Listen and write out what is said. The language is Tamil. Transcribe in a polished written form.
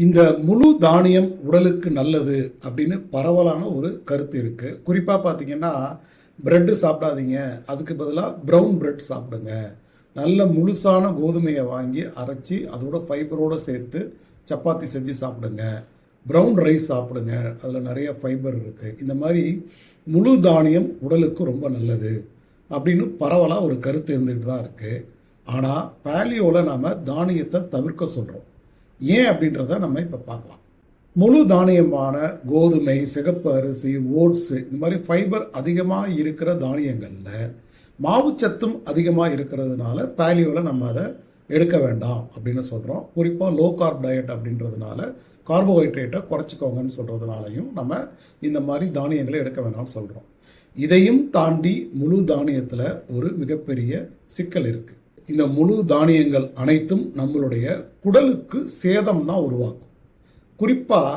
இந்த முழு தானியம் உடலுக்கு நல்லது அப்படின்னு பரவலான ஒரு கருத்து இருக்கு. குறிப்பா பார்த்தீங்கன்னா, பிரெட் சாப்பிடாதீங்க, அதுக்கு பதிலாக ப்ரௌன் பிரெட் சாப்பிடுங்க. நல்ல முழுசான கோதுமையை வாங்கி அரைச்சி அதோட ஃபைபரோடு சேர்த்து சப்பாத்தி செஞ்சு சாப்பிடுங்க. ப்ரௌன் ரைஸ் சாப்பிடுங்க, அதில் நிறைய ஃபைபர் இருக்குது. இந்த மாதிரி முழு தானியம் உடலுக்கு ரொம்ப நல்லது அப்படின்னு பரவலாக ஒரு கருத்து இருந்துகிட்டு தான் இருக்குது. ஆனால் பேலியோவில் நாம் தானியத்தை தவிர்க்க சொல்கிறோம். ஏன் அப்படின்றத நம்ம இப்போ பார்க்கலாம். முழு தானியமான கோதுமை, சிகப்பு அரிசி, ஓட்ஸு, இந்த மாதிரி ஃபைபர் அதிகமாக இருக்கிற தானியங்களில் மாவுச்சத்தும் அதிகமாக இருக்கிறதுனால பேலியோவில் நம்ம அதை எடுக்க வேண்டாம் அப்படின்னு சொல்கிறோம். குறிப்பாக லோ கார்ப் டயட் அப்படின்றதுனால கார்போஹைட்ரேட்டை குறைச்சிக்கோங்கன்னு சொல்கிறதுனாலையும் நம்ம இந்த மாதிரி தானியங்களை எடுக்க வேண்டாம்னு சொல்கிறோம். இதையும் தாண்டி முழு தானியத்தில் ஒரு மிகப்பெரிய சிக்கல் இருக்குது. இந்த முழு தானியங்கள் அனைத்தும் நம்மளுடைய குடலுக்கு சேதம் தான் உருவாக்கும். குறிப்பாக